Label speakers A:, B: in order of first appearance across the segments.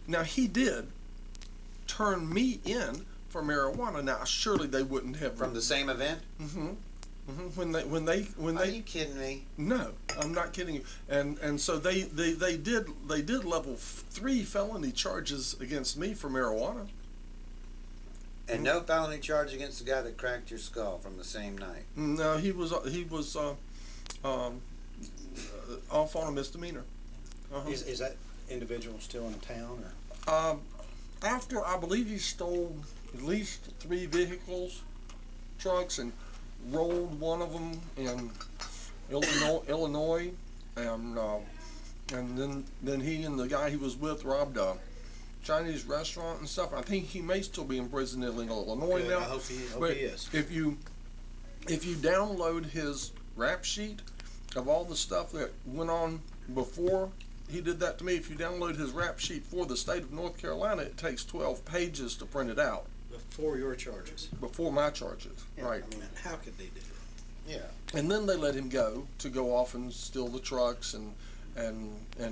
A: Now, he did turn me in for marijuana. Now, surely they wouldn't have
B: From the same event?
A: when
B: Are you kidding me?
A: No, I'm not kidding you. And so they did level 3 felony charges against me for marijuana.
B: And no felony charge against the guy that cracked your skull from the same night?
A: No, he was off on a misdemeanor.
C: Is that individual still in town? Or?
A: After, I believe he stole at least 3 vehicles, trucks, and rolled one of them in Illinois, and then he and the guy he was with robbed a Chinese restaurant and stuff. I think he may still be in prison in Illinois now.
C: I hope he is.
A: If you download his rap sheet of all the stuff that went on before he did that to me, if you download his rap sheet for the state of North Carolina, it takes 12 pages to print it out.
C: Before your charges?
A: Before my charges,
C: yeah,
A: right.
C: I mean, how could they do that?
B: Yeah.
A: And then they let him go to go off and steal the trucks and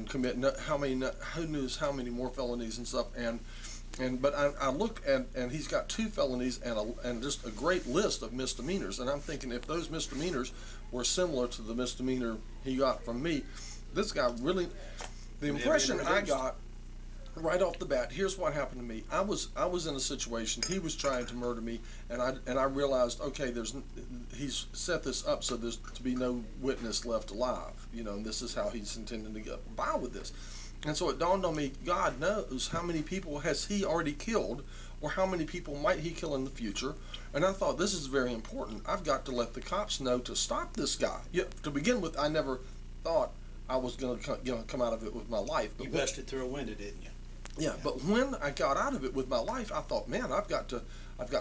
A: commit who knows how many more felonies and stuff. But I look and he's got 2 felonies and just a great list of misdemeanors. And I'm thinking, if those misdemeanors were similar to the misdemeanor he got from me, this guy really, the impression I got right off the bat, here's what happened to me. I was in a situation, he was trying to murder me, and I realized, okay, he's set this up so there's to be no witness left alive, and this is how he's intending to get by with this. And so it dawned on me, God knows how many people has he already killed, or how many people might he kill in the future. And I thought, this is very important. I've got to let the cops know to stop this guy. To begin with, I never thought I was going to come out of it with my life. But
C: you busted through a window, didn't you?
A: Yeah, but when I got out of it with my life, I thought, man, I've got to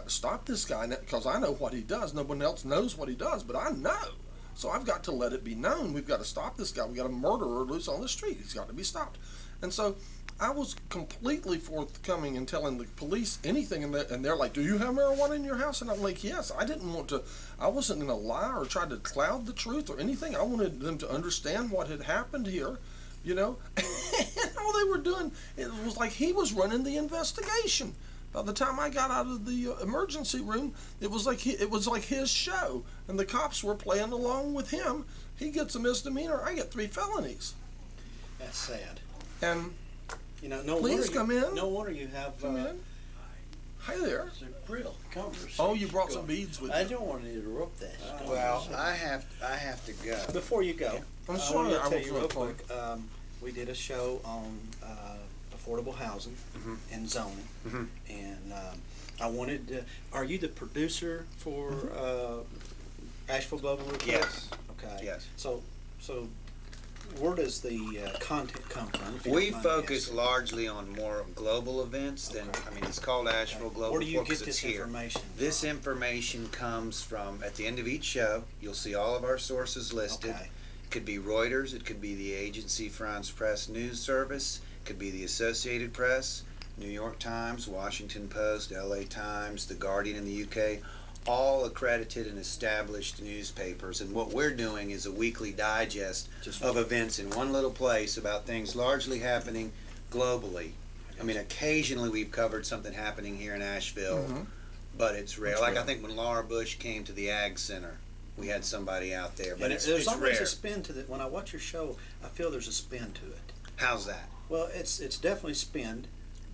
A: stop this guy, because I know what he does. No one else knows what he does, but I know. So I've got to let it be known. We've got to stop this guy. We've got a murderer loose on the street. He's got to be stopped. And so I was completely forthcoming in telling the police anything, and they're like, do you have marijuana in your house? And I'm like, yes. I wasn't going to lie or try to cloud the truth or anything. I wanted them to understand what had happened here. And all they were doing, it was like he was running the investigation. By the time I got out of the emergency room, it was like his show, and the cops were playing along with him. He gets a misdemeanor, I get 3 felonies.
C: That's sad.
A: And
C: no
A: please come in.
C: No wonder you have.
A: Come in. Hi there.
D: It's a real conversation.
A: Oh, you brought some beads with you.
D: I don't want to interrupt that.
B: Well, I have to go.
C: Before you go,
A: I'm
C: I
A: sorry.
C: want
A: I
C: to tell
A: was
C: you real
A: real
C: quick. We did a show on affordable housing and zoning, and I wanted to. Are you the producer for Asheville Global Report?
B: Yes.
C: Okay.
B: Yes.
C: So where does the content come from? if you
B: We
C: don't mind me
B: focus
C: asking?
B: largely on more global events than, it's called Asheville Global
C: Where do you
B: Report
C: get
B: 'cause
C: this
B: it's here.
C: information?
B: This information comes from, at the end of each show, you'll see all of our sources listed.
C: Okay.
B: It could be Reuters, it could be the Agency France Press News Service, it could be the Associated Press, New York Times, Washington Post, LA Times, The Guardian in the UK, all accredited and established newspapers. And what we're doing is a weekly digest of events in one little place about things largely happening globally. Occasionally we've covered something happening here in Asheville, but it's rare. I think when Laura Bush came to the Ag Center, we had somebody out there, but
C: there's
B: it's
C: always
B: rare.
C: a spin to it. When I watch your show, I feel there's a spin to it.
B: How's that?
C: Well, it's definitely spin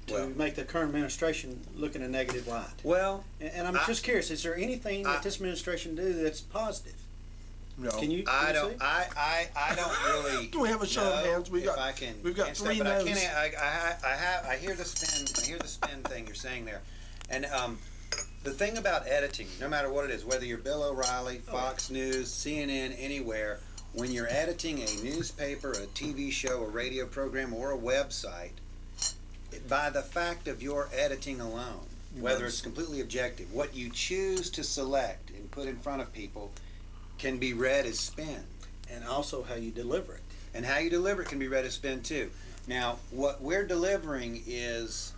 C: to make the current administration look in a negative light.
B: Well,
C: And I'm just curious, is there anything that this administration do that's positive?
A: No.
C: Can you?
B: I
C: can you
B: don't.
C: see?
B: I don't really.
A: Do we have a show of hands? We've got
B: can't
A: 3
B: but I
A: no's.
B: can't. I hear the spin. I hear the spin thing you're saying there, and the thing about editing, no matter what it is, whether you're Bill O'Reilly, Fox News, CNN, anywhere, when you're editing a newspaper, a TV show, a radio program, or a website, by the fact of your editing alone, whether it's completely objective, what you choose to select and put in front of people can be read as spin.
C: And also how you deliver it.
B: And how you deliver it can be read as spin too. Now, what we're delivering is,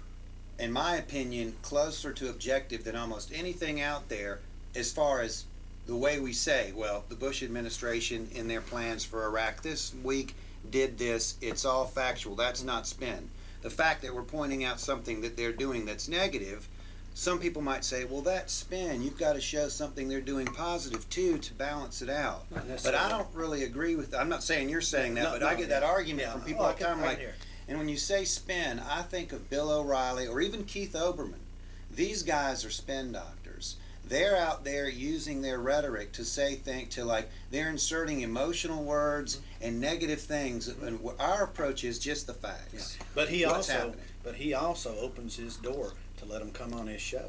B: in my opinion, closer to objective than almost anything out there, as far as the way we say, well, the Bush administration in their plans for Iraq this week did this. It's all factual. That's not spin. the fact that we're pointing out something that they're doing that's negative, some people might say, well, that's spin. You've got to show something they're doing positive too to balance it out. But I don't really agree with that. I'm not saying you're saying that, but I get that argument from people all the time. Like, and when you say spin, I think of Bill O'Reilly or even Keith Olbermann. These guys are spin doctors. They're out there using their rhetoric to say things, they're inserting emotional words and negative things. And our approach is just the facts.
C: Yeah. But he also opens his door to let them come on his show,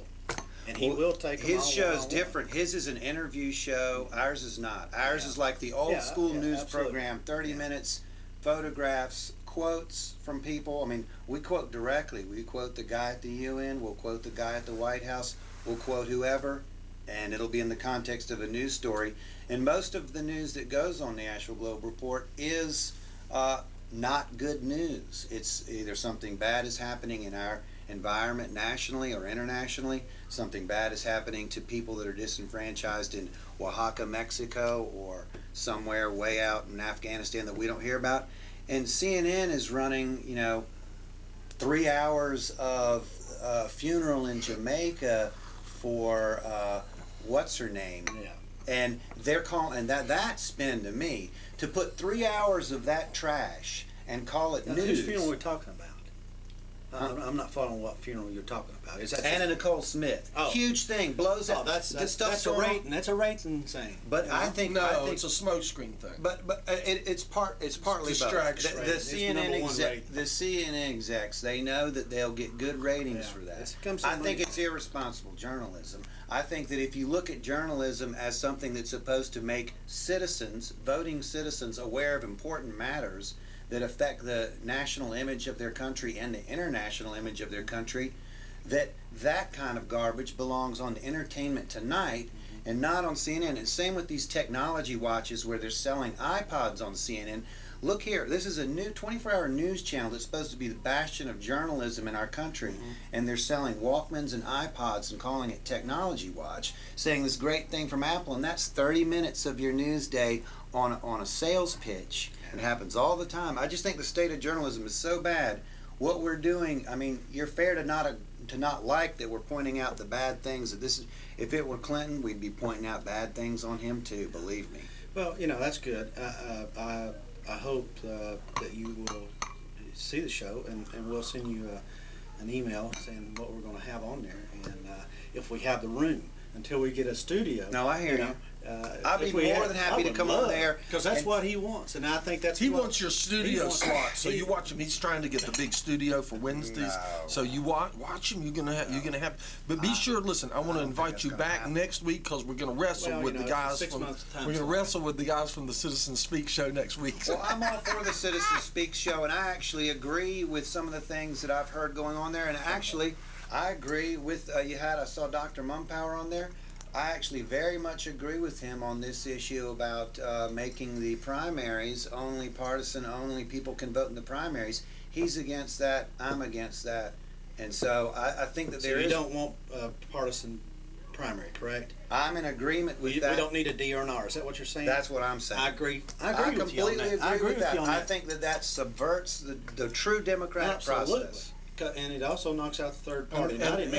C: and he will take them.
B: His show's different. His is an interview show. Ours is not. Ours is like the old school news program, 30 minutes, photographs, quotes from people. I mean, we quote directly. We quote the guy at the UN. We'll quote the guy at the White House. We'll quote whoever, and it'll be in the context of a news story. And most of the news that goes on the Asheville Globe Report is not good news. It's either something bad is happening in our environment nationally or internationally, something bad is happening to people that are disenfranchised in Oaxaca, Mexico, or somewhere way out in Afghanistan that we don't hear about. And CNN is running, 3 hours of funeral in Jamaica for what's her name?
C: Yeah.
B: And they're calling that's spin to me. To put 3 hours of that trash and call it
C: Now,
B: news.
C: whose funeral we're talking about? I'm not following what funeral you're talking about. Is that
B: Anna Nicole Smith?
C: Oh.
B: Huge thing, blows up.
C: that's a rating. That's a rating thing.
B: But I think
A: it's a smokescreen thing.
B: But it's partly
A: distraction.
B: both. The CNN execs, they know that they'll get good ratings for that. I think it's irresponsible journalism. I think that if you look at journalism as something that's supposed to make voting citizens, aware of important matters that affect the national image of their country and the international image of their country, that kind of garbage belongs on Entertainment Tonight and not on CNN. And same with these technology watches where they're selling iPods on CNN. Look here, this is a new 24-hour news channel that's supposed to be the bastion of journalism in our country, and they're selling Walkmans and iPods and calling it Technology Watch, saying this great thing from Apple, and that's 30 minutes of your news day on a sales pitch. It happens all the time. I just think the state of journalism is so bad. What we're doing, I mean, you're fair to not like that we're pointing out the bad things. That this is, if it were Clinton, we'd be pointing out bad things on him too. Believe me.
C: Well, that's good. I hope that you will see the show, and we'll send you an email saying what we're going to have on there, and if we have the room until we get a studio.
B: No, I hear you. I'd be more than happy to come on there.
C: Because that's what he wants, and I think that's
A: He wants your studio slot. So you watch him. He's trying to get the big studio for Wednesdays. No. So you watch him. You're gonna have. But be sure. Listen, I want to invite you back next week because we're gonna wrestle with the guys We're gonna wrestle with the guys from the Citizen Speak show next week.
B: Well, I'm all for the Citizen Speak show, and I actually agree with some of the things that I've heard going on there. And actually, I agree with I saw Dr. Mumpower on there. I actually very much agree with him on this issue about making the primaries only partisan, only people can vote in the primaries. He's against that. I'm against that. And so I think that
C: you don't want a partisan primary, correct?
B: I'm in agreement with that.
C: We don't need a D or an R. Is that what you're saying?
B: That's what I'm saying.
C: I agree. I
B: completely agree with that. I think that subverts the true democratic process.
C: And it also knocks out the third party.
A: And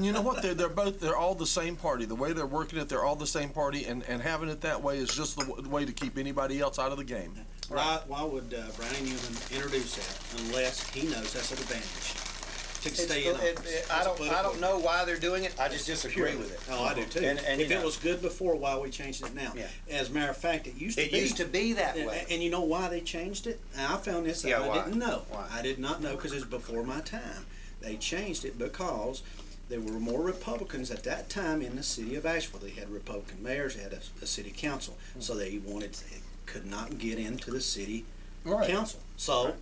A: you know what? They're all the same party. The way they're working it, they're all the same party, and having it that way is just the way to keep anybody else out of the game.
C: Why would Brownie Newman introduce that unless he knows that's an advantage to stay in office?
B: I don't know why they're doing it. I just disagree with it.
C: Oh, I do too. And if it was good before, why are we changing it now?
B: Yeah.
C: As a matter of fact, it used to
B: be that way.
C: And you know why they changed it? And I found this out. I didn't know. Why? I did not know because it was before my time. They changed it because there were more Republicans at that time in the city of Asheville. They had Republican mayors. They had a city council. So they could not get into the city council. So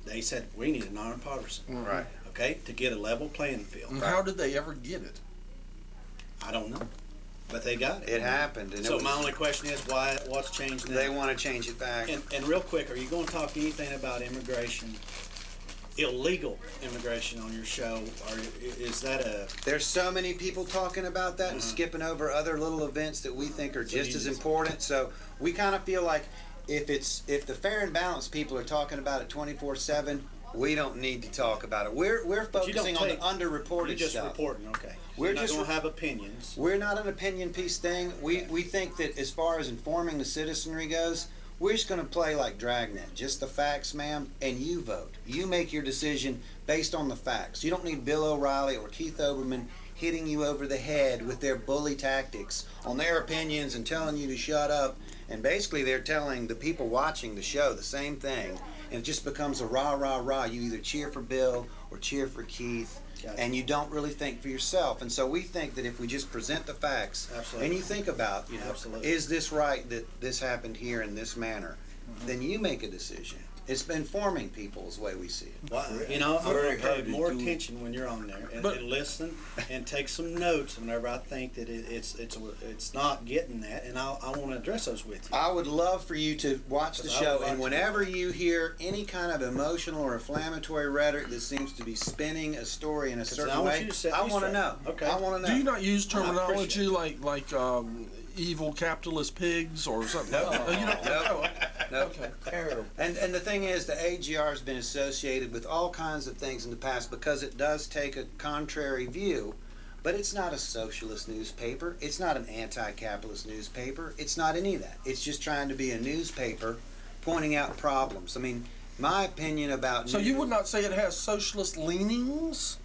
C: they said, we need a nonpartisan.
B: Right.
C: Okay, to get a level playing field.
A: And how did they ever get it?
C: I don't know, but they got it.
B: It happened. And
C: so my only question is what's changed now?
B: They want to change it back.
C: And real quick, are you going to talk anything about immigration, illegal immigration on your show? Or is that
B: There's so many people talking about that and skipping over other little events that we think are just as important. So we kind of feel like if the fair and balanced people are talking about it 24/7, we don't need to talk about it. We're
C: But you don't
B: focusing on the
C: take-
B: underreported
C: You're just
B: stuff.
C: reporting, okay.
B: We're
C: You're not
B: just
C: gonna have opinions.
B: We're not an opinion piece thing. We think that as far as informing the citizenry goes, we're just going to play like Dragnet. Just the facts, ma'am, and you vote. You make your decision based on the facts. You don't need Bill O'Reilly or Keith Olbermann hitting you over the head with their bully tactics on their opinions and telling you to shut up. And basically they're telling the people watching the show the same thing. And it just becomes a rah, rah, rah. You either cheer for Bill or cheer for Keith.
C: Gotcha.
B: And you don't really think for yourself. And so we think that if we just present the facts,
C: Absolutely.
B: and you think about, you know,
C: Absolutely.
B: is this right that this happened here in this manner, then you make a decision. It's informing people is the way we see it.
C: Well, you know, I'm
D: Very
C: gonna pay
D: hard to
C: more
D: do.
C: attention when you're on there and
A: But-
C: listen and take some notes whenever I think that it's not getting that, and I want to address those with you.
B: I would love for you to watch the
C: Because I
B: show,
C: would like
B: and
C: to.
B: whenever you hear any kind of emotional or inflammatory rhetoric that seems to be spinning a story in a
C: I
B: certain
C: want
B: way,
C: you to set
B: I
C: me
B: want to
C: straight.
B: know.
C: Okay.
B: I want to know.
A: Do you not use
C: I
A: terminology
C: appreciate
A: like evil capitalist pigs or something?
B: Nope.
A: You don't?
B: Nope. Nope.
A: Okay.
D: Terrible.
B: And the thing is, the AGR has been associated with all kinds of things in the past because it does take a contrary view, but it's not a socialist newspaper. It's not an anti-capitalist newspaper. It's not any of that. It's just trying to be a newspaper pointing out problems. I mean, my opinion about
A: So you would not say it has socialist leanings?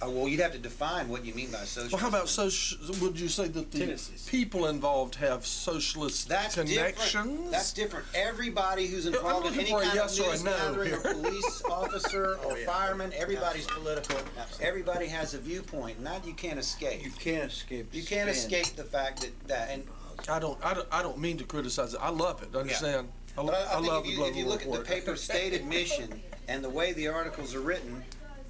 B: well, you'd have to define what you mean by socialist.
A: Well, how about would you say that the
C: Tendencies.
A: people involved have socialist
B: That's
A: connections?
B: different. That's different. Everybody who's
A: I'm
B: involved in
A: looking
B: any
A: for a
B: kind
A: yes
B: of
A: or a
B: news
A: no
B: gathering,
A: here.
B: a police officer or fireman, everybody's political.
C: Absolutely.
B: Everybody has a viewpoint, and that you can't escape.
D: You can't escape.
B: You can't
D: spin.
B: escape the fact that and
A: I don't mean to criticize it. I love it. Understand? I
B: but I
A: love
B: think
A: the
B: if you
A: global
B: look at the
A: report.
B: paper's stated mission and the way the articles are written,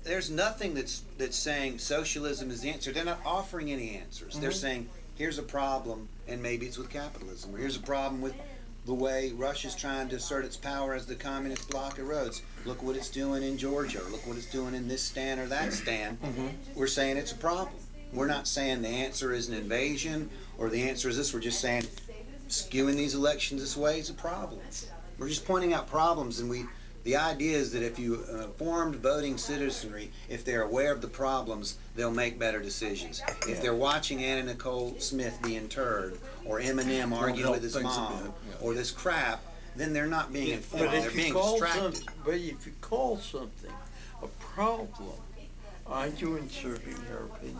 B: there's nothing that's saying socialism is the answer. They're not offering any answers. They're saying here's a problem, and maybe it's with capitalism, or here's a problem with the way Russia's trying to assert its power as the communist bloc erodes. Look what it's doing in Georgia, or look what it's doing in this stand or that stand. We're saying it's a problem. We're not saying the answer is an invasion or the answer is this. We're just saying skewing these elections this way is a problem. We're just pointing out problems, and the idea is that if you informed voting citizenry, if they're aware of the problems, they'll make better decisions. If they're watching Anna Nicole Smith be interred, or Eminem arguing
A: help
B: with his
A: things a
B: mom,
A: bit, yeah.
B: or this crap, then they're not being informed.
D: But
B: They're
D: if you
B: being
D: call
B: distracted.
D: if you call something a problem, aren't you inserting your opinion?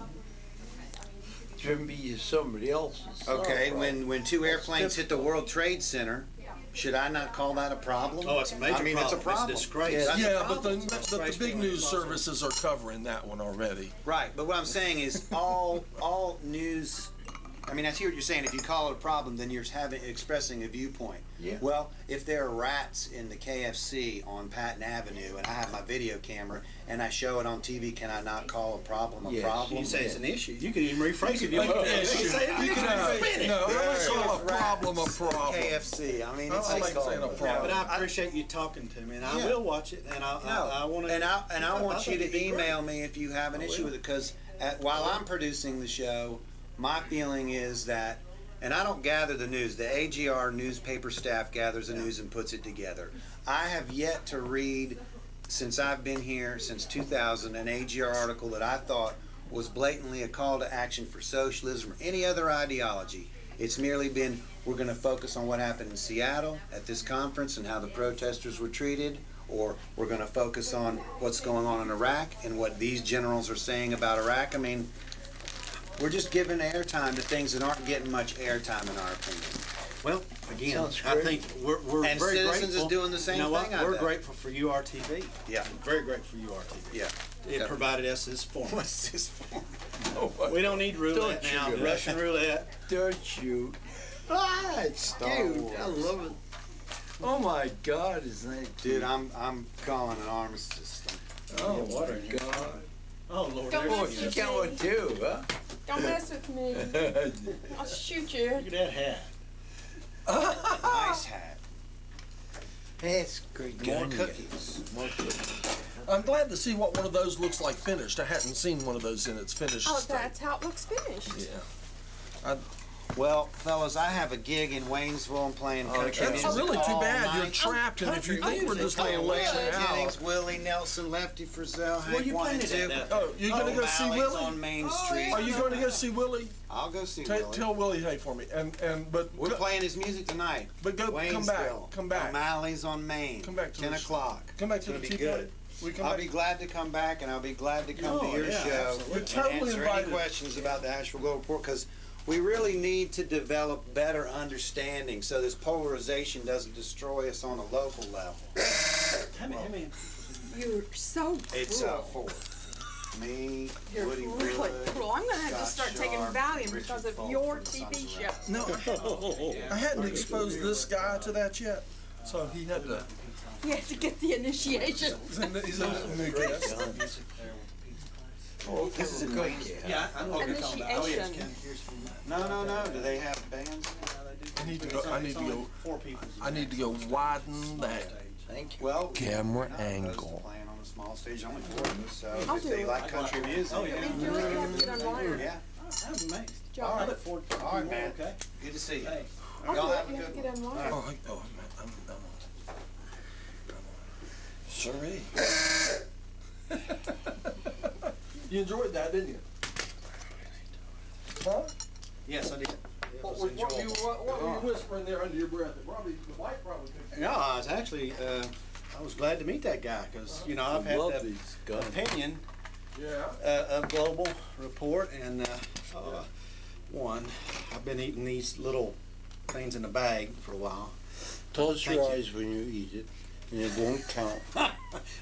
D: It shouldn't be somebody else's.
B: Okay,
D: Right.
B: when two airplanes hit the World Trade Center, should I not call that a problem?
C: Oh, it's a major
B: I mean,
C: problem.
B: it's a problem.
C: It's a disgrace.
B: That's a
A: Yeah, but
B: problem.
A: the big news services are covering that one already.
B: Right, but what I'm saying is all news. I mean, I see what you're saying. If you call it a problem, then you're expressing a viewpoint.
D: Yeah.
B: Well, if there are rats in the KFC on Patton Avenue, and I have my video camera and I show it on TV, can I not call a problem a
D: Yes,
B: problem?
C: You say it's an issue. You can even rephrase it.
A: Like,
C: You
A: issue.
C: can say it's an
A: You
C: issue.
A: can
C: Spin it.
A: no, I like
B: There
A: call
B: are
A: a problem a
B: rats in
A: problem.
B: KFC. I mean, it's
A: I like
B: like
A: saying a
C: Yeah,
A: problem.
C: but I appreciate you talking to me, and I
B: Yeah.
C: will watch it, and I want to.
B: And I want you
C: think it'd
B: to
C: be great.
B: email me if you have an
C: I
B: issue
C: will.
B: with it, because while I'm producing the show, my feeling is that, and I don't gather the news, the AGR newspaper staff gathers the news and puts it together. I have yet to read, since I've been here, since 2000, an AGR article that I thought was blatantly a call to action for socialism or any other ideology. It's merely been, we're going to focus on what happened in Seattle at this conference and how the protesters were treated, or we're going to focus on what's going on in Iraq and what these generals are saying about Iraq. I mean, we're just giving airtime to things that aren't getting much airtime, in our opinion.
C: Well, again,
D: Sounds
C: I
D: great.
C: think we're
B: And
C: very
B: Citizens
C: grateful.
B: is doing the same
C: you know what?
B: thing, I
C: We're
B: bet.
C: grateful for URTV.
B: Yeah.
C: Very grateful for URTV.
B: Yeah.
C: It
B: Yeah.
C: provided us this form.
B: What's this for?
C: We don't need roulette
D: Don't
C: now.
D: you do
C: Russian roulette.
D: Don't you? Ah, it's cute. I love it. Oh my God, isn't that cute?
B: Dude, I'm calling an armistice.
D: Oh
C: Yeah, water.
D: my God.
C: Oh Lord,
E: Don't
D: Oh,
C: there's
E: mess
D: you got one too, huh?
E: Don't mess with me. I'll shoot you.
C: look at that hat.
B: Nice hat.
D: That's great.
B: More
D: gun you got.
B: cookies.
D: More cookies.
A: I'm glad to see what one of those looks like finished. I hadn't seen one of those in its finished
E: Oh,
A: state.
E: that's how it looks finished.
A: Yeah.
B: Well, fellas, I have a gig in Waynesville. I'm playing country
A: That's
B: music
A: really too
B: all
A: bad. You're
B: night.
A: trapped, and if you think we're just going to
B: Playing
A: let you
B: Waylon
A: out.
B: Jennings, Willie Nelson, Lefty Frizzell, Hank
C: you
B: One
C: playing
B: and
C: it
B: Two.
C: at?
A: Oh, you gonna go see
B: O'Malley's
A: Willie?
B: on Main Street.
A: Are you going to go see Willie?
B: I'll go see Willie.
A: Tell Willie hey for me, but
B: We're playing his music tonight.
A: But come back,
B: Waynesville.
A: come back.
B: O'Malley's on Main.
A: Come back to
B: 10
A: the-
B: o'clock.
A: Come back to the
B: It's gonna
A: tea
B: be
A: party.
B: good.
A: We come
B: I'll
A: back.
B: be glad to come back, and I'll be glad to come to
C: Oh,
B: your
C: yeah,
B: show
C: absolutely.
A: You're totally
B: and answer
A: invited.
B: any questions about the Asheville Globe Report, because we really need to develop better understanding so this polarization doesn't destroy us on a local level.
C: How many?
E: You're so
B: It's
E: cruel.
B: for me,
E: You're
B: Woody
E: really
B: Wood,
E: cruel. I'm gonna have to
B: Scott
E: start taking
B: Sharp,
E: Valium
B: Richard
E: because of
B: Fulton
E: your
B: from the
E: TV
B: Sons of
E: show.
B: Rock.
A: No, I hadn't exposed this guy to that yet, so he had to.
E: You have to get the initiation.
A: He's a new guest.
B: This is a good kid.
C: Yeah, I know what you're talking about. Oh, yes,
E: Initiation.
B: No. Do they have bands?
A: I need to go. I need to go.
C: 4 people.
A: I need to go widen that.
B: Thank you. Well,
A: Camera
B: we're not opposed to
A: angle.
B: playing on a small stage, only 4 of us, so
E: I'll
B: if
E: do
B: they
E: it.
B: like country music.
C: Oh, yeah.
E: Me and Julie have to get on wire.
B: Yeah.
C: I'm amazed.
E: Joe,
C: I look forward to
B: All right, man.
C: Okay.
B: Good to see you.
C: Hey.
E: I'll
B: Y'all
E: do
B: have
E: it.
B: a
E: You have
B: good
E: to get on wire.
A: Oh, I'm on. Sorry. You enjoyed that, didn't you? Huh?
C: Yes, I did. It
A: What
C: was
A: were you
C: enjoyable.
A: whispering there under your breath? The wife probably couldn't.
C: No, I was actually, I was glad to meet that guy because, you know, I've had
D: love
C: that
D: these guys.
C: opinion
A: Yeah.
C: of Global Report, and one, I've been eating these little things in a bag for a while.
D: Close
C: Thank
D: your
C: you.
D: eyes when you eat it, and it won't count.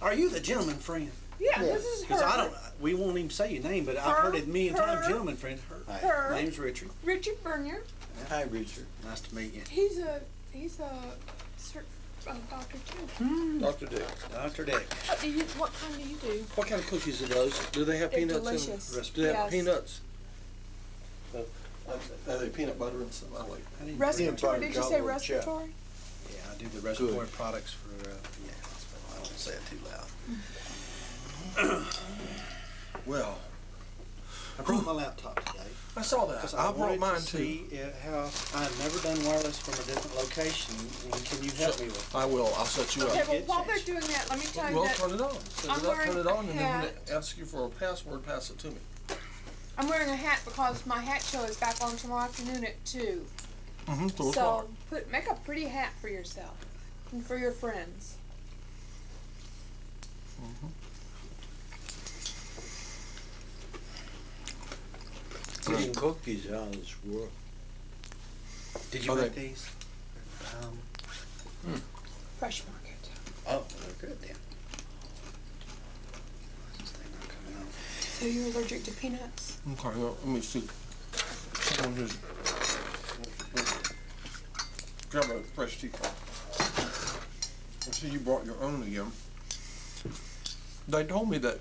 C: Are you the gentleman friend?
E: Yeah, this is
C: Because
E: her.
C: I don't, we won't even say your name, but I've
E: Her,
C: heard it a million times,
E: her.
C: gentleman friend. Her.
E: Her.
C: My name's Richard.
E: Richard Bernier.
D: Hi, Richard.
C: Nice to meet you.
E: He's a doctor too.
A: Dr. Dick.
C: Dr. Dick.
E: What kind do you do?
A: What kind of cookies are those? Do they have
E: They're
A: peanuts
E: delicious.
A: in them? Do they have
E: Yes.
A: peanuts? Are they peanut butter and stuff? I like.
C: I didn't-
E: Respiratory? Did you say
D: chocolate chip.
E: respiratory?
C: Yeah, I do the respiratory products for, yeah, I won't say it too loud.
A: Well,
C: I brought my laptop today.
A: I saw that.
C: Because
A: I
C: wanted
A: brought
C: to
A: mine too.
C: see how I've never done wireless from a different location, and can you help me with?
A: I will. I'll set you
E: Okay,
A: up.
E: well,
C: Get
E: while they're
C: changed.
E: doing that, let me tell you
A: Well,
E: that
A: turn it on. Set
E: I'm
A: it up,
E: wearing
A: turn it on, and then when
E: a
A: it asks you for a password, pass it to me.
E: I'm wearing a hat because my hat show is back on tomorrow afternoon at 2.
A: Mm-hmm.
E: So make a pretty hat for yourself and for your friends.
D: These cookies out of this world.
C: Did you
A: Okay.
C: make these?
E: Fresh Market.
C: Oh, they're good then. This thing not coming on.
E: So you're allergic to peanuts?
A: Okay, well, let me see. Someone who's grab a fresh tea cup. I see you brought your own again. They told me that.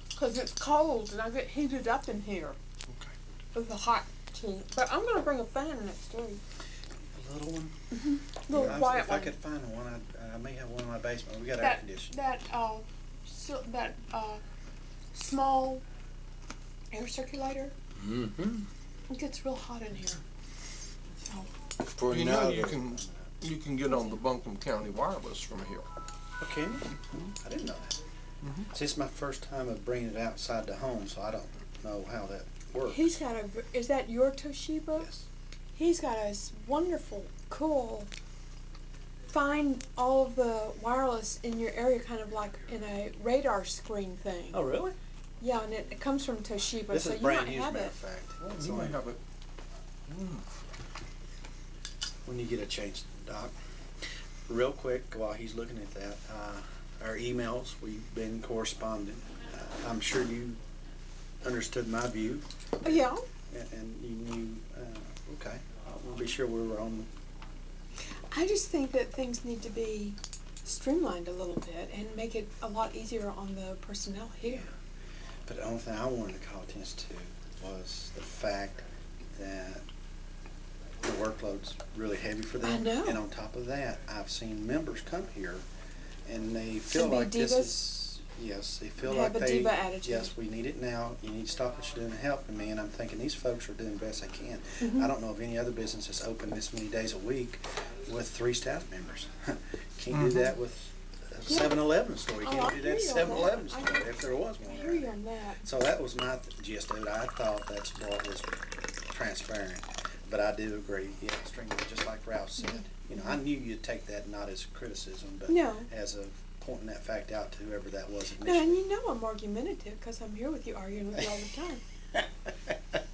E: Because it's cold and I get heated up in here
A: Okay.
E: with the hot tea. But I'm going to bring a fan next week.
C: A little one?
E: Little
C: Yeah,
E: quiet
C: if
E: one.
C: I could find one, I may have one in my basement. We got air conditioning.
E: That small air circulator.
D: Mm-hmm.
E: It gets real hot in here. So,
D: For
A: You
D: now,
A: know you can get on the Buncombe County Wireless from here.
C: Okay. I didn't know that. See, it's my first time of bringing it outside the home, so I don't know how that works.
E: he's got is that your Toshiba?
C: Yes.
E: He's got a wonderful, cool, find all of the wireless in your area kind of like in a radar screen thing.
C: Oh, really?
E: Yeah, and it comes from Toshiba,
C: This
E: so
C: is
E: you
C: brand
E: might
C: new, as a
E: have
C: matter
E: it.
C: of fact.
A: Well,
C: It's
A: you may
C: only
A: have it.
C: when you get a chance, Doc. Real quick, while he's looking at that, our emails, we've been corresponding. I'm sure you understood my view,
E: Oh, yeah.
C: and you knew, okay, we'll be sure we were on.
E: I just think that things need to be streamlined a little bit and make it a lot easier on the personnel here.
C: But the only thing I wanted to call attention to was the fact that the workload's really heavy for them.
E: I know.
C: And on top of that, I've seen members come here and they feel
E: And be
C: like this
E: divas?
C: is, Yes, they feel
E: Have
C: like
E: a
C: they.
E: diva attitude.
C: Yes, we need it now. You need to stop what you're doing and helping me. And I'm thinking these folks are doing the best they can.
E: Mhm.
C: I don't know of any other business that's open this many days a week with 3 staff members. Can't do that with a
E: Yeah.
C: 7-Eleven store. You
E: Oh,
C: can't
E: I
C: do
E: hear
C: that at
E: you on that.
C: 7-Eleven
E: I
C: store
E: hear-
C: if there was one.
E: I hear
C: around
E: you
C: there.
E: on that.
C: So that was my gist of it. I thought that's what was transparent. But I do agree, yeah, extremely, just like Ralph said. You know, I knew you'd take that not as criticism, but
E: No.
C: as a pointing that fact out to whoever that was
E: No, and
C: initially.
E: you know I'm argumentative because I'm here with you arguing with you all the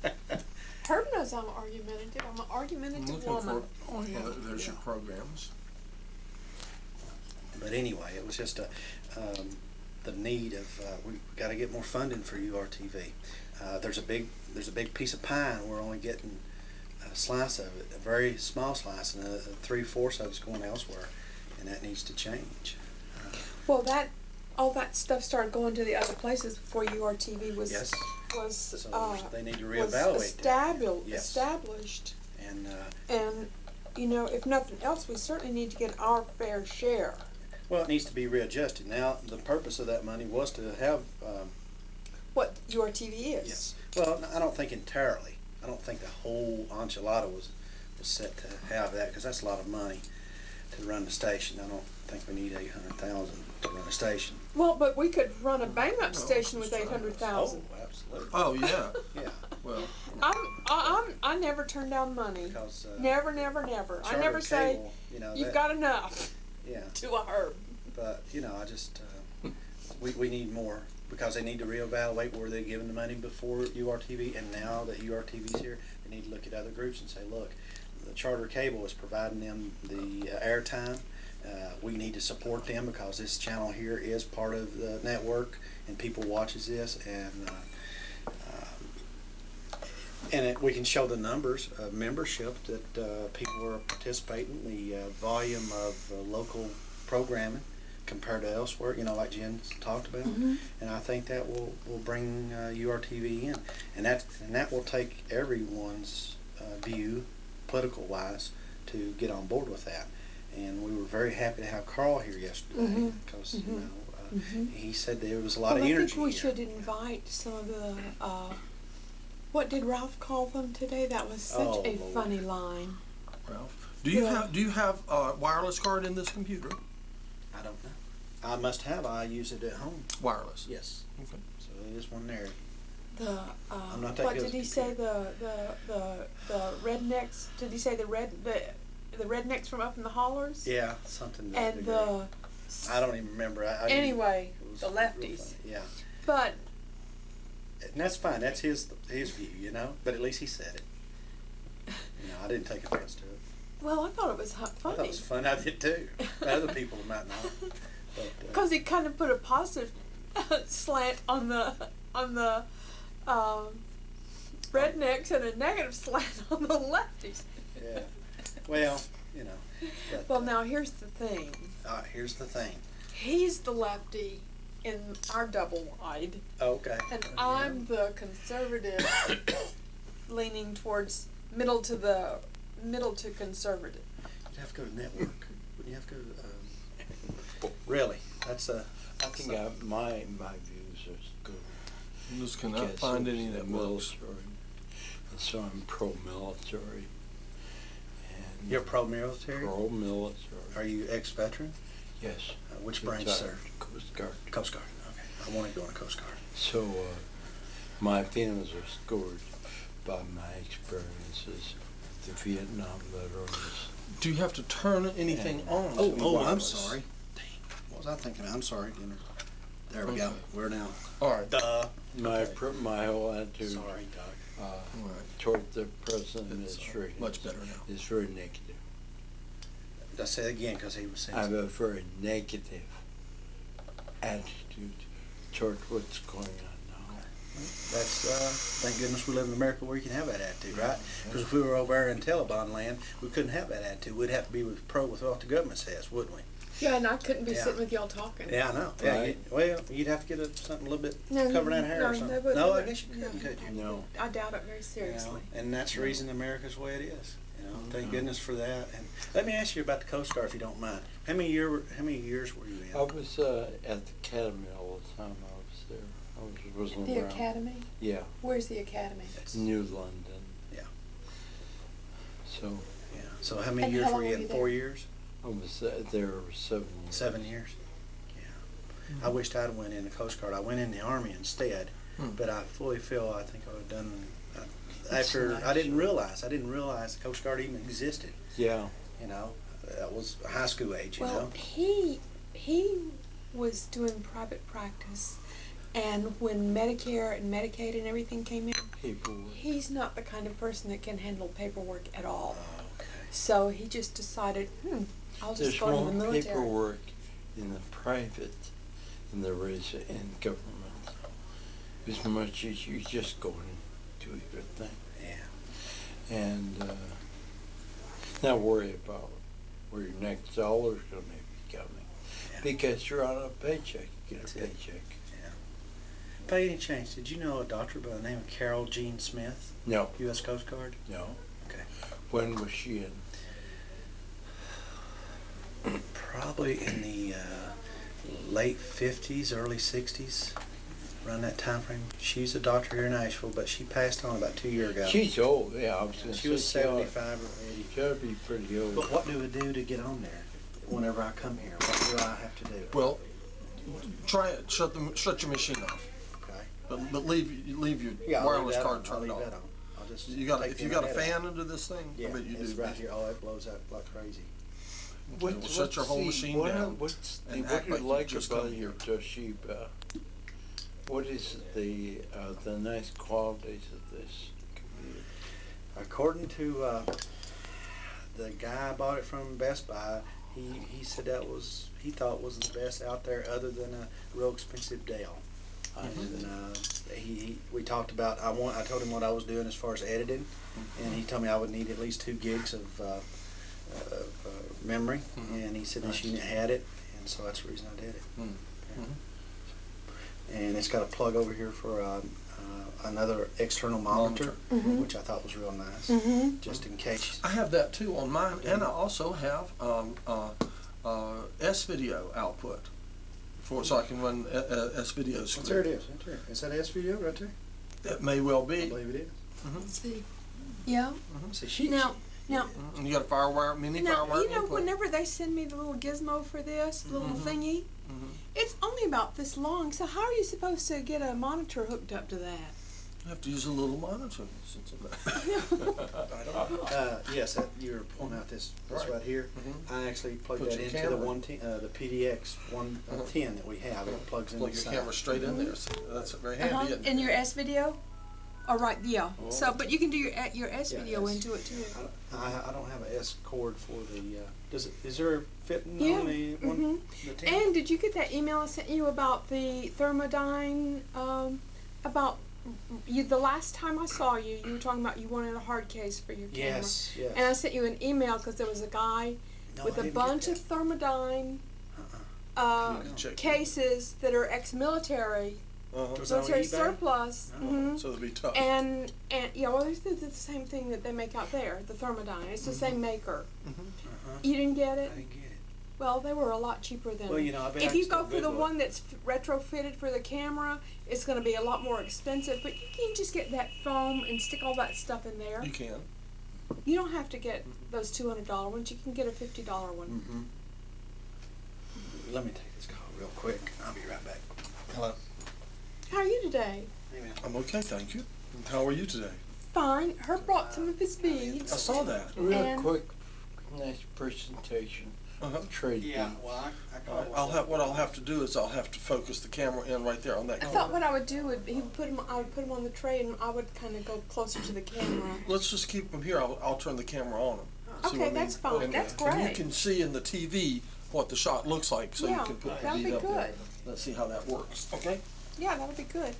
E: time. Herb knows I'm argumentative. I'm an
A: I'm
E: argumentative
A: looking
E: woman.
A: for, oh yeah, there's your programs.
C: But anyway, it was just the need of we got to get more funding for URTV. There's a big piece of pie, and we're only getting a slice of it, a very small slice, and 3/4 of it's going elsewhere, and that needs to change.
E: Well, all that stuff started going to the other places before URTV was
C: Yes.
E: was
C: So they need to
E: was
C: reevaluate that. Yes.
E: established.
C: And
E: And you know, if nothing else, we certainly need to get our fair share.
C: well, it needs to be readjusted. Now, the purpose of that money was to have.
E: What URTV is.
C: Yes. Well, I don't think entirely. I don't think the whole enchilada was set to have that, because that's a lot of money to run the station. I don't think we need 800,000 to run a station.
E: Well, but we could run a bang up
A: No,
E: station with
A: let's try
E: 800,000.
C: Oh, absolutely.
A: Oh, yeah,
C: Yeah,
A: well,
E: I never turn down money.
C: because
E: Never, never, never. I
C: charter
E: never say
C: cable, you know,
E: you've
C: that-
E: got enough
C: Yeah,
E: to a herb.
C: but you know, I just we need more, because they need to reevaluate where they're giving the money before URTV, and now that URTV's here, they need to look at other groups and say, look, the charter cable is providing them the airtime. We need to support them because this channel here is part of the network, and people watches this, and we can show the numbers of membership that people are participating, the volume of local programming compared to elsewhere, you know, like Jen talked about.
E: Mhm.
C: And I think that will bring URTV in, and that will take everyone's view, political wise, to get on board with that. And we were very happy to have Carl here yesterday, because you know, he said there was a lot of
E: I
C: energy
E: think we
C: here.
E: should invite some of the. What did Ralph call them today? That was such
C: Oh,
E: a
C: Lord.
E: funny line.
A: Ralph, do you
E: Yeah.
A: have a wireless card in this computer?
C: I don't know. I must have. I use it at home.
A: Wireless.
C: Yes.
A: Okay.
C: So there's one there.
E: The
C: I'm not that
E: what
C: good
E: did
C: with
E: he say? The rednecks? Did he say the rednecks from up in the hollers?
C: Yeah, something. to that
E: And
C: degree. I don't even remember.
E: anyway,
C: It was
E: the
C: real
E: lefties.
C: funny. Yeah,
E: But
C: and that's fine. That's his view, you know. But at least he said it. You know, I didn't take offense to it.
E: well, I thought it was
C: I thought
E: funny
C: it was fun. I did too. Other people might not. But,
E: because he kind of put a positive slant on the rednecks and a negative slant on the lefties.
C: yeah. Well, you know. But,
E: Well, now here's the thing.
C: here's the thing.
E: He's the lefty in our double wide,
C: Okay.
E: and I'm the conservative, leaning towards middle to conservative.
C: You'd have to go to network. Wouldn't you have to go to, really? That's a.
D: I think my views are good.
A: I just cannot
D: Because
A: find
D: of
A: any
D: the
A: that works.
D: military, and so I'm pro-military. And
C: You're pro-military?
D: pro-military.
C: Are you ex-veteran?
D: Yes.
C: Which branch,
D: Retired
C: sir?
D: Coast Guard.
C: Coast Guard. Okay. I want to go in the Coast Guard.
D: So my feelings are scored by my experiences with the Vietnam veterans.
A: Do you have to turn anything
D: And-
A: on?
C: Oh,
A: to
C: I'm
A: wireless?
C: sorry. Dang. What was I thinking? I'm sorry. There we go.
A: Okay.
C: We're now.
A: All right.
C: Duh.
D: My
C: Okay.
D: my whole attitude
C: Sorry, Doug.
A: All right.
D: toward the present
A: It's,
D: administration
A: much better now.
D: is very negative.
C: Let's say it again, because he was saying.
D: I have a very negative attitude toward what's going on now.
C: That's thank goodness we live in America where you can have that attitude, right? Because if we were over there in Taliban land, we couldn't have that attitude. We'd have to be with what the government says, wouldn't we?
E: Yeah, and I couldn't be
C: Yeah.
E: sitting with y'all talking.
C: Yeah, I know. Yeah,
D: Right.
C: well, you'd have to get something a little bit
E: No,
C: covering that hair
E: no,
C: or
E: they
C: something.
E: wouldn't
C: No,
E: do
C: I
E: it.
C: guess you couldn't, could you?
D: No.
E: I doubt it very
C: You
E: seriously.
C: know, and that's the reason America's the way it is. You know, thank goodness for that. And let me ask you about the Coast Guard, if you don't mind. How many years were you in?
D: I was at the Academy all the time I was there. Wasn't
E: The
D: around.
E: academy?
D: Yeah,
E: Where's the academy?
D: New London.
C: Yeah.
D: So
C: Yeah. So how many
E: And
C: years
E: how
C: were
E: long
C: you
E: were
C: in?
E: you
C: 4
E: there?
C: years?
D: I was there 7 years.
C: 7 years? Yeah. I wished I'd went in the Coast Guard. I went in the Army instead, but I fully feel I think I would have done. After
D: nice.
C: I didn't realize the Coast Guard even existed.
D: Yeah.
C: You know, that was high school age. You
E: Well,
C: know.
E: he was doing private practice, and when Medicare and Medicaid and everything came in,
D: People.
E: he's not the kind of person that can handle paperwork at all.
C: Oh, okay.
E: So he just decided, I'll just
D: There's
E: go in the
D: more
E: military.
D: paperwork in the private than there is in government. As much as you just go and do your thing.
C: Yeah.
D: And not worry about where your next dollar's going to be coming.
C: Yeah.
D: Because you're on a paycheck. You get
C: That's
D: a
C: it.
D: paycheck.
C: By any chance, did you know a doctor by the name of Carol Jean Smith,
D: No,
C: U.S. Coast Guard?
D: no.
C: Okay.
D: When was she in?
C: Probably in the late 50s, early 60s, around that time frame. She's a doctor here in Asheville, but she passed on about 2 years ago.
D: She's old, yeah. I was going to
C: She
D: say
C: was 75 or 80.
D: She ought to be pretty old.
C: But what do we do to get on there whenever I come here? What do I have to do?
A: Well, try it. Shut your machine off.
C: Okay.
A: But leave your
C: Yeah, I'll leave
A: wireless
C: that
A: card
C: on. I'll
A: turned
C: leave
A: off.
C: that on. I'll just
A: You got
C: take
A: if
C: the
A: you got a
C: internet
A: fan
C: off.
A: under this thing,
C: Yeah,
A: I bet you
C: it's
A: do.
C: right here. Oh, it blows out like crazy.
A: Okay, well, shut your whole machine down.
D: What's
A: and
D: what
A: act
D: do you
A: like you
D: like
A: just
D: about
A: come
D: your
A: here.
D: Toshiba? What is the nice qualities of this computer?
C: According to the guy I bought it from Best Buy, he said he thought was the best out there, other than a real expensive Dell. And we talked about I told him what I was doing as far as editing, and he told me I would need at least 2 gigs of memory, and he said this unit had it, and so that's the reason I did it. And it's got a plug over here for another external monitor, which I thought was real nice, just in case.
A: I have that too on mine, and I also have S video output so I can run S video script.
C: There it is. Right there. Is that S video right there?
A: That may well
C: I
A: be.
C: believe it is.
E: Let's see. Yeah.
C: See, she,
E: Now,
A: And you got a mini firewire
E: you know,
A: input.
E: whenever they send me the little gizmo for this, the little thingy, it's only about this long. So how are you supposed to get a monitor hooked up to that?
A: You have to use a little monitor.
C: yes, you're pointing out this right here. I actually plugged
A: Put
C: that
A: your
C: into
A: camera.
C: the PDX 110 that we have. It plugs in
A: Plug
C: the
A: your
C: side.
A: camera straight in there. So that's very handy. Isn't it?
E: In your S video? Oh, right, yeah.
A: Oh.
E: So, but you can do your S
C: Yeah,
E: video
C: S.
E: into it too.
C: I don't have an S cord for the. Is there a fitting
E: Yeah.
C: on the one? The 10?
E: And did you get that email I sent you about the Thermodyne? About the last time I saw you, you were talking about you wanted a hard case for your camera.
C: Yes, yes.
E: And I sent you an email because there was a guy
C: No,
E: with
C: I
E: a
C: didn't
E: bunch
C: get
E: of Thermodyne
A: Check.
E: cases that are ex-military,
A: Uh-huh.
C: Was that on
E: military
C: eBay?
E: surplus.
C: Oh.
E: Mhm.
A: So it'd be tough.
E: And yeah, well, it's the same thing that they make out there, the Thermodyne. It's the same maker.
C: Uh-huh.
E: You didn't get
C: I
E: it?
C: didn't get it.
E: Well, they were a lot cheaper than.
C: Well, you know, I've been
E: if you
C: actually
E: go for the
C: Goodwill.
E: one that's retrofitted for the camera, it's going to be a lot more expensive. But you can just get that foam and stick all that stuff in there.
A: You can.
E: You don't have to get those $200 ones. You can get a $50 one.
C: Mm-hmm. Let me take this call real quick. I'll be right back.
A: Hello.
E: How are you today?
C: Hey, man.
A: I'm okay, thank you. How are you today?
E: Fine. Herb brought some of his
A: I
E: beads.
A: saw that.
D: Real
E: And-
D: quick, nice presentation.
A: Uh-huh.
D: Trade
C: Yeah,
D: beads.
C: well, I
A: All right, what I'll have to do is I'll have to focus the camera in right there on that
E: I
A: corner.
E: thought what I would do would I would put him on the tray and I would kind of go closer to the camera.
A: Let's just keep them here. I'll turn the camera on them. See
E: Okay,
A: what I mean?
E: that's fine.
A: And-
E: That's
A: And you
E: great.
A: can see in the TV what the shot looks like, so
E: Yeah,
A: you can put the
E: that'll
A: bead
E: be
A: up there.
E: good.
A: Let's see how that works. Okay.
E: Yeah, that'll be good.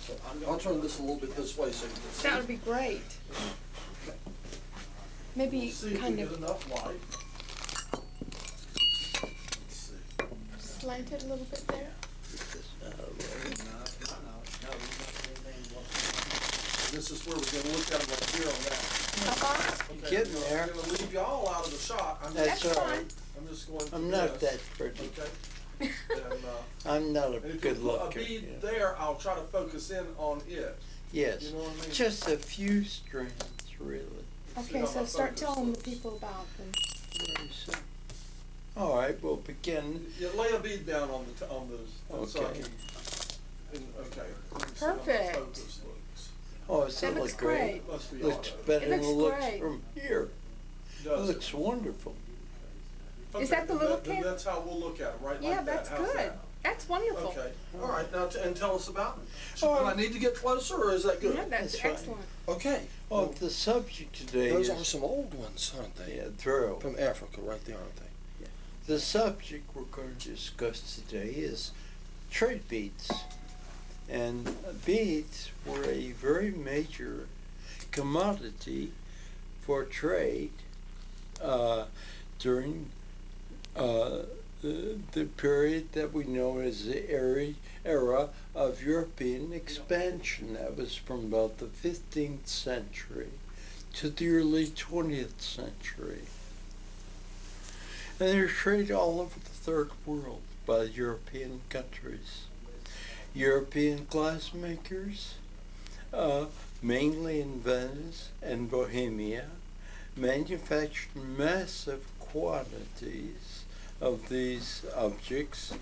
A: So I'll turn this a little bit this way so you can see.
E: That would be great. Maybe
A: We'll see if we
E: kind
A: get
E: of
A: enough light. Let's see.
E: slanted a little bit there.
A: This is where we're gonna look at them right here on that.
E: Uh-huh.
A: Okay,
D: Getting there.
A: I'm gonna leave y'all out of the shot.
D: That's
E: That's
D: all
E: fine.
D: right.
A: I'm just going to
D: I'm not
A: this,
D: that pretty.
A: Okay. And,
D: I'm not a
A: and if
D: good
A: you put a
D: looker.
A: bead
D: Yeah.
A: there, I'll try to focus in on it.
D: Yes,
A: You know what I mean?
D: just a few strands, really.
E: Okay,
A: how
E: so
A: my
E: start
A: focus
E: telling the
A: looks.
E: people about them.
D: Very simple. All right, we'll begin.
A: You lay a bead down on those. So I
D: Okay.
A: can, okay. Let me see how my
E: Perfect.
A: focus looks.
D: Oh, it's
E: That looks great.
A: It must be
D: Looks
A: auto.
D: better
E: It
D: than it
E: looks
D: looks
E: great.
D: from here. It
A: Does it?
D: looks wonderful.
E: Is that the little
A: then
E: kid?
A: that's how we'll look at it, right?
E: Yeah,
A: like
E: that's
A: that. How's
E: good.
A: that?
E: That's wonderful.
A: Okay. All right. Now, and tell us about it.
D: Oh,
A: Do I need to get closer, or is that good?
E: Yeah, that's
D: That's fine.
E: excellent.
A: Okay.
D: Well, the subject today
A: Those
D: is
A: are some old ones, aren't they?
D: yeah, throw.
A: From Africa, right there, aren't they?
D: The subject we're going to discuss today is trade beads. And beads were a very major commodity for trade during the period that we know as the era of European expansion. That was from about the 15th century to the early 20th century. And there's trade all over the third world by European countries. European glassmakers, mainly in Venice and Bohemia, manufactured massive quantities of these objects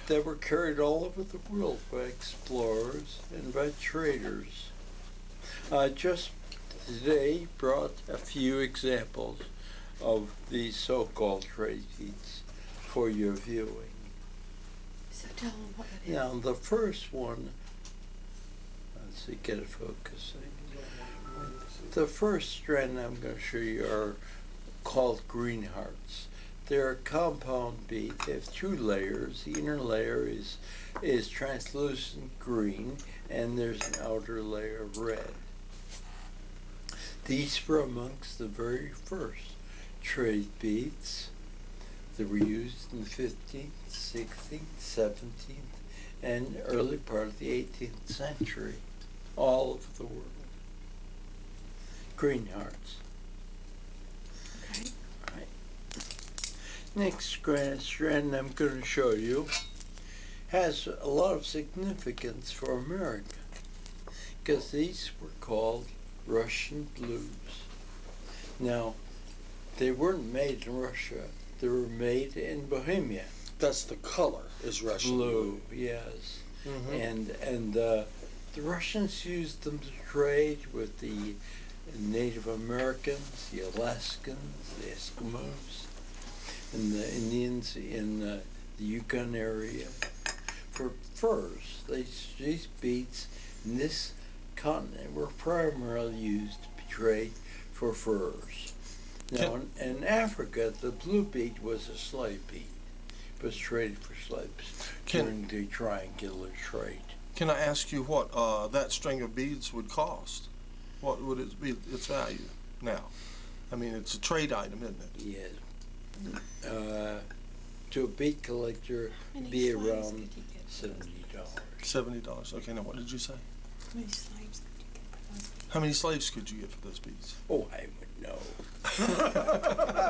D: that were carried all over the world by explorers and by traders. I just today brought a few examples of these so-called trade beads for your viewing.
E: So tell them what it is.
D: Now the first one, let's see, get it focusing. The first strand I'm going to show you are called green hearts. They're a compound bead. They have two layers. The inner layer is translucent green, and there's an outer layer of red. These were amongst the very first trade beads that were used in the 15th, 16th, 17th, and early part of the 18th century, all over the world. Green hearts.
E: Okay.
D: Next strand I'm going to show you has a lot of significance for America, because these were called Russian blues. Now, they weren't made in Russia. They were made in Bohemia.
A: That's the color is Russian
D: Blue, yes.
A: Mhm.
D: And the Russians used them to trade with the Native Americans, the Alaskans, the Eskimos, and the Indians in the Yukon area for furs. These beads in this continent were primarily used to trade for furs. Now, in Africa, the blue bead was a slave bead. It was traded for slaves during the triangular trade.
A: Can I ask you what that string of beads would cost? What would it be its value now? I mean, it's a trade item, isn't it?
D: Yes. To a bead collector,
E: How many
D: be
E: slaves
D: around
E: could you get for those?
D: $70.
A: $70. Okay, now what did you say?
E: How many slaves could you get for those?
A: How many slaves could you get for those beads?
D: Oh, I would know.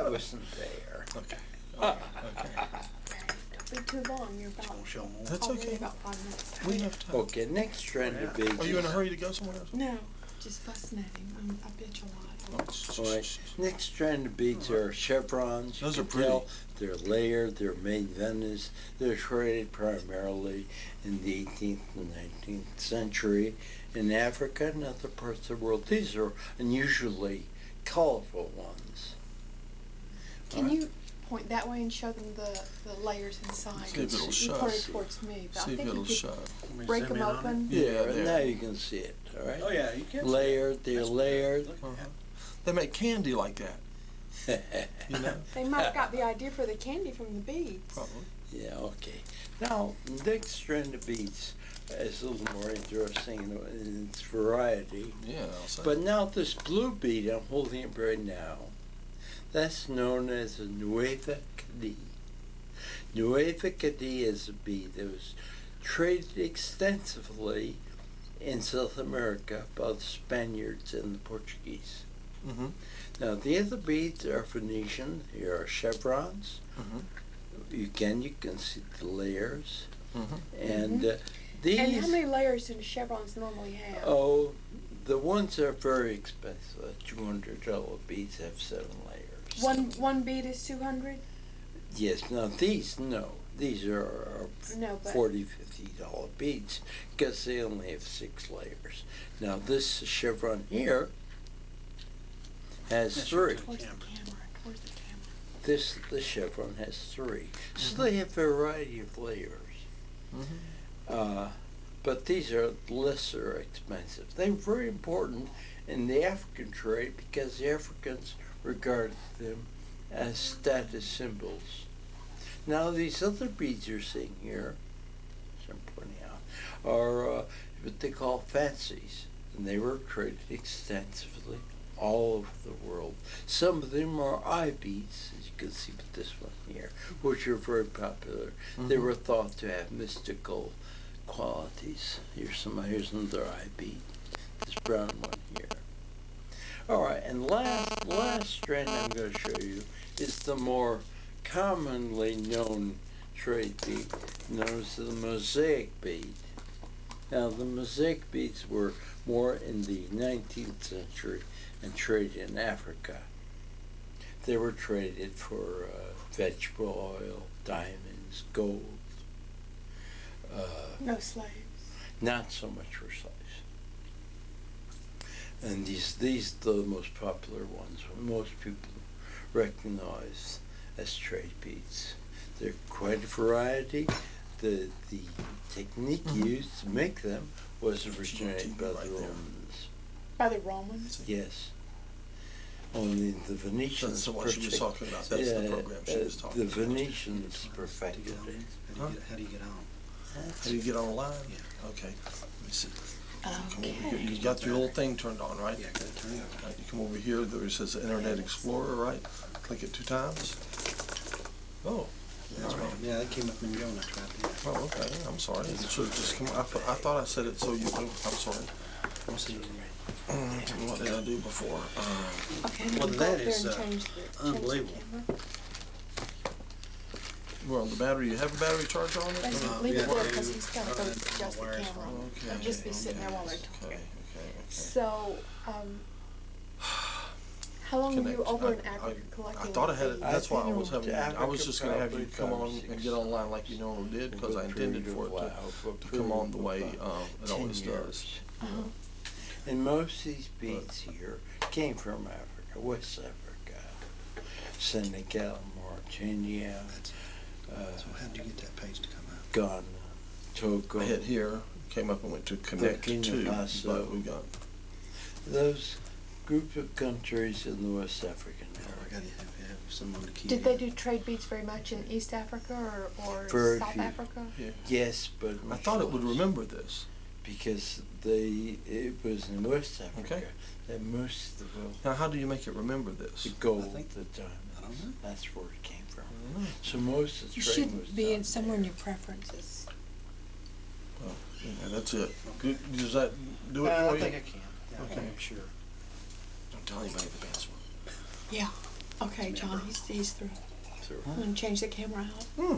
D: I wasn't there.
A: Okay. Okay.
E: Don't be too long. You're about
C: Don't show more.
A: That's
E: already
A: okay.
E: about 5 minutes.
A: We have time.
D: Okay, next strand of beads.
A: Are you in a hurry to go somewhere else?
E: No, just fascinating. I bitch a lot.
D: All right. Next strand of beads are chevrons. You
A: Those are
D: can tell
A: pretty.
D: they're layered. They're made in Venice. They're traded primarily in the 18th and 19th century in Africa and other parts of the world. These are unusually colorful ones.
E: Can you point that way and show them the layers inside?
A: See if it'll
E: You
A: show.
E: pointed towards me, but
A: See
E: I
A: if
E: think
A: it'll
E: you could
A: show.
E: break
C: zoom
E: them
C: in on it?
E: open.
A: Yeah,
D: There,
A: there.
D: now you can see it. All right.
C: Oh yeah, you can.
D: Layered. They're
C: That's
D: layered.
C: Look.
A: Uh-huh. They make candy like that, you know?
E: They might have got the idea for the candy from the beads.
A: Probably.
D: Yeah, okay. Now, the next strand of beads is a little more interesting in its variety.
A: Yeah, I'll say.
D: But now this blue bead, I'm holding it right now, that's known as a Nueva Cadi. Nueva Cadi is a bead that was traded extensively in South America by the Spaniards and the Portuguese.
A: Mhm.
D: Now the other beads are Venetian. Here are chevrons.
A: Mhm.
D: You can see the layers,
A: Mhm.
D: and these.
E: And how many layers do chevrons normally have?
D: Oh, the ones that are very expensive, $200 beads have 7 layers.
E: One bead is 200.
D: Yes. Now these, no, these are
E: No, but
D: $40, $50 beads because they only have 6 layers. Now this chevron here has
C: That's
D: 3.
C: right.
E: towards the camera. Towards the camera.
D: The chevron has 3, so they have a variety of layers.
A: Mhm.
D: But these are lesser expensive. They're very important in the African trade because the Africans regarded them as status symbols. Now these other beads you're seeing here, as I'm pointing out, are what they call fancies, and they were traded extensively all over the world. Some of them are eye beads, as you can see with this one here, which are very popular. They
A: Mhm.
D: were thought to have mystical qualities. Here's another eye bead. This brown one here. All right, and last strand I'm going to show you is the more commonly known trade bead, known as the mosaic bead. Now the mosaic beads were more in the 19th century and traded in Africa. They were traded for vegetable oil, diamonds, gold.
E: No slaves.
D: Not so much for slaves. And these are the most popular ones. Most people recognize as trade beads. They're quite a variety. The technique used to make them was originated by the
A: Right there.
D: Romans.
E: By the Romans.
D: Yes. Only the Venetians.
A: That's what she was talking about. That's the program she was talking
D: The
A: about.
D: Venetians perfected it.
C: How do you get on?
A: How do you get online? Okay. Let me see. Come over here.
E: Okay.
A: You got your little thing turned on, right?
C: Yeah, gotta turn it on.
A: Right, you come over here, there it says Internet Explorer, right? Click it 2 times. Oh,
C: That's right. Yeah, that came up in your own. I tried that.
A: oh, okay, I'm sorry. It should have just come, I thought I said it so you would, I'm sorry.
C: We'll see.
A: What did I do before?
E: Okay.
C: Well,
E: go
C: that
E: up there
C: is,
E: and change the
C: unbelievable.
E: camera.
A: Well, the battery, you have a battery charger on it?
E: Basically, leave
C: yeah,
E: it there
C: I
E: because
C: do.
E: he's got to go adjust the
C: Wires
E: camera.
A: Okay.
E: It'll just be sitting there while they're
A: Okay,
E: talking.
A: okay.
E: So, how long were you
A: Connect.
E: over in
A: I
E: Africa collecting?
A: I thought I had it,
E: beads?
A: that's why I
D: think
A: was
D: I went
A: having,
D: to
A: I was
D: Africa
A: just gonna have you
D: probably
A: come
D: 5 or
A: on and
D: 6.
A: get online like you normally did, because I
D: Over a
A: intended
D: period
A: for
D: of
A: it
D: while, for a
A: to come on the way,
D: period of
A: it
D: 10
A: always does.
D: years.
E: Uh-huh.
D: And most of these beads here came from Africa, West Africa, Senegal, Mauritania,
C: So how did you get that page to come out?
D: Ghana, Togo.
A: I hit here, came up and went to connect
D: Burkina
A: to,
D: Faso.
A: but we got,
D: Those group of countries in the West African
C: I
D: area.
C: gotta have someone to keep.
E: Did they do trade beads very much in East Africa or
D: Very
E: South
D: few.
E: Africa?
A: yeah.
D: Yes, but
A: I
D: much
A: thought it would
D: less,
A: remember this.
D: because it was in West Africa
A: Okay.
D: that most of the world,
A: Now, how do you make it remember this?
D: the gold,
C: think-
D: the diamond,
C: I don't know.
D: that's where it came from.
A: I don't know.
D: So most of the
E: You
D: trade was
E: should be
D: done
E: in somewhere in
D: there.
E: your preferences.
A: Oh, yeah, that's it. Does that do it
C: I
A: for you?
C: think I can. Yeah,
A: Okay.
C: I'm sure.
A: Don't tell anybody the password.
E: Yeah. Okay, John, he's through.
D: So,
E: I'm gonna change the camera out.
A: Hmm.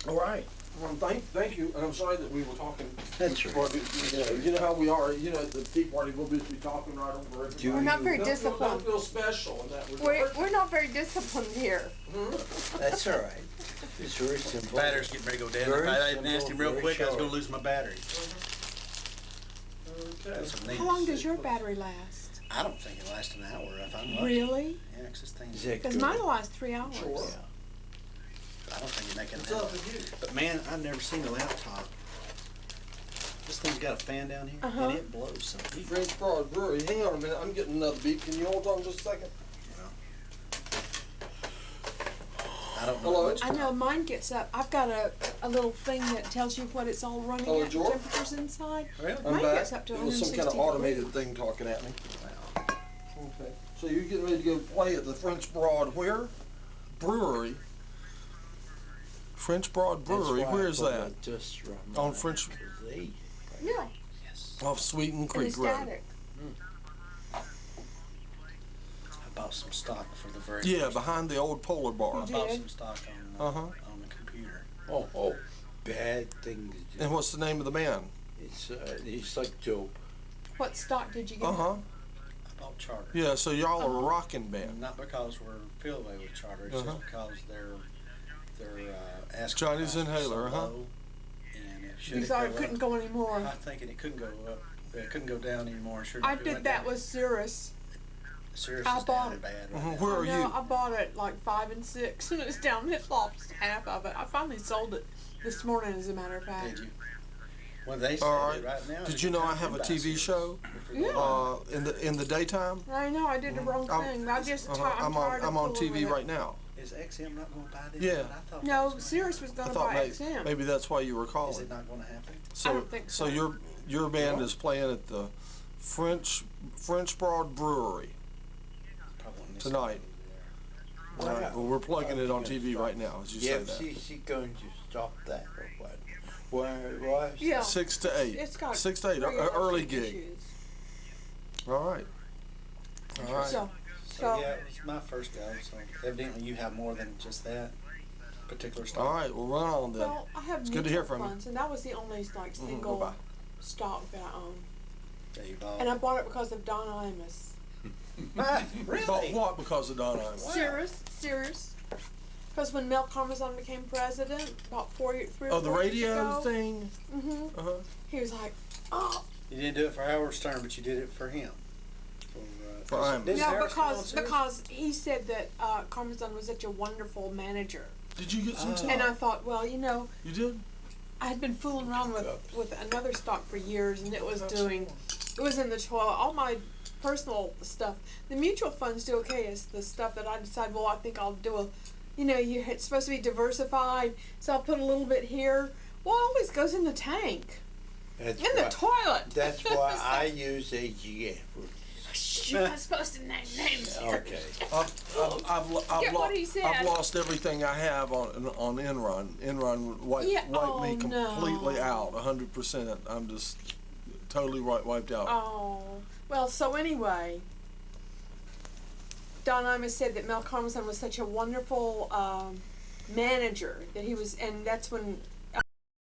A: All right. Well, thank you, and I'm sorry that we were talking.
D: That's right.
A: You know how we are, at the tea party, we'll be talking right over everybody.
E: We're not very
A: Don't
E: disciplined.
A: feel special in that
E: We're,
A: regard.
E: we're not very disciplined here.
D: That's all right. It's very simple.
C: Battery's getting ready to go down.
D: Very
C: I
D: simple,
C: asked him real
D: very
C: quick. I was
D: short.
C: gonna lose my battery.
A: Okay.
C: That's what
E: How long does your battery last?
C: I don't think it lasts an hour if I'm lucky.
E: Really?
C: Yeah, 'cause this thing's.
D: Is that
E: Because
D: good?
E: mine lasts 3 hours.
A: Sure.
D: Yeah.
C: I don't think it make
A: It's
C: an
A: up
C: hour.
A: to you.
C: But man, I've never seen a laptop. This thing's got a fan down here,
E: Uh-huh.
C: and it blows something.
A: French Broad Brewery. Hang on a minute. I'm getting another beep. Can you hold on just a second?
C: I don't know.
A: Hello?
C: much
E: I know mine gets up. I've got a little thing that tells you what it's all running
A: Oh,
E: at, the
A: George?
E: temperatures inside.
C: Really?
A: I'm
E: Mine
A: back.
E: gets up to
A: It was some kind of
E: 160
A: automated
E: degrees.
A: thing talking at me.
C: Wow.
A: Okay. So you're getting ready to go play at the French Broad where? Brewery. French Broad Brewery.
D: That's why
A: Where
D: I
A: is
D: thought
A: that?
D: I'd just run
A: On
D: mine,
A: French-
D: 'cause they-
E: Yeah,
C: Yes.
A: Off Sweeten
E: in a
A: Creek Road.
E: static.
C: bought some stock for the very
A: Yeah,
C: first
A: behind the old Polar Bar.
C: I
E: You
C: bought
E: did?
C: some stock on
A: Uh-huh.
C: on the computer.
D: Oh, bad thing to do.
A: And what's the name of the band?
D: It's like dope.
E: What stock did you get?
A: Uh-huh.
C: I bought Charter.
A: Yeah, so y'all are a rocking band.
C: Not because we're affiliated with Charter, it's
A: Uh-huh.
C: just because they're asking
A: Chinese
C: price was
A: inhaler,
C: so
A: huh?
C: low, and
E: You
C: it
E: thought
C: go
E: it couldn't
C: up,
E: go anymore.
C: I'm thinking it couldn't go up. It couldn't go down anymore. Sure,
E: I
C: if it
E: did
C: went
E: that
C: down,
E: with Cirrus.
C: Sirius
E: I
C: is
E: bought
C: down
E: it.
C: bad right
A: Mhm.
C: now.
A: Where are
E: No,
A: you?
E: I bought it like 5 and 6, and it's down. It lost half of it. I finally sold it this morning, as a matter of fact.
C: Did you? Well, they
A: All
C: sell
A: right.
C: it right now.
A: Did
C: It's
A: you
C: a
A: know I
C: time
A: have a
C: buy
A: TV
C: Sirius.
A: show
C: If you're going
A: in the daytime?
E: I know I did the wrong
A: I'm-
E: thing. I just
A: Uh-huh.
E: I'm tired of
A: I'm on
E: fooling
A: TV
E: with it.
A: right now.
C: Is XM not going to buy this?
A: Yeah.
C: I thought that
E: No,
C: was gonna
E: Cirrus
C: happen.
E: was
A: I
E: going to
A: thought
E: buy XM.
A: maybe that's why you were
C: Is
A: calling.
C: it not going to happen?
A: So,
E: I don't think so.
A: your band is playing at the French Broad Brewery
C: Probably won't miss
A: tonight.
C: it
A: All
C: over
A: right. Well, we're plugging it on TV right now as you
D: The
A: say that.
D: FCC going to stop that or what? Why?
E: Yeah.
A: 6 to 8.
E: It's got
A: 6 to 8.
E: real
A: Early
E: issues.
A: gig. All right. All right.
E: So,
C: So yeah, it was my first go. So evidently you have more than just that particular stock.
A: All right. Well, run on then.
E: well, I have
A: It's good to hear
E: mutual
A: from you.
E: funds, and that was the only like single
A: bye-bye.
E: stock that I own.
C: That you bought.
E: And I bought it because of Don Imus.
C: Really?
A: But what because of Don Imus?
E: Serious. Because when Mel Karmazon became president, about 3 or 4
A: Oh, the
E: years
A: radio
E: ago,
A: thing.
E: hmm
A: Uh huh.
E: he was like, oh,
C: You didn't do it for Howard Stern, but you did it for him.
A: For Imus.
C: didn't
E: no,
C: Howard Stern on
E: because
C: Sirius?
E: he said that Karmazon was such a wonderful manager,
A: Did you get some
C: Oh.
A: too?
E: and I thought, well, you know,
A: You did?
E: I had been fooling around with another stock for years, and it was in the toilet. All my personal stuff, the mutual funds do okay. Is the stuff that I decide, well, I think I'll do it's supposed to be diversified, so I'll put a little bit here. Well, it always goes in the tank,
D: That's
E: in the toilet.
D: That's why I use AGF.
E: You're not supposed to name names here.
D: Okay.
E: Get what he said.
A: I've lost everything I have on Enron. Enron wiped me completely out, 100%. I'm just totally wiped out.
E: Oh, well, so anyway, Don Imus said that Mel Karmazon was such a wonderful manager that he was, and that's when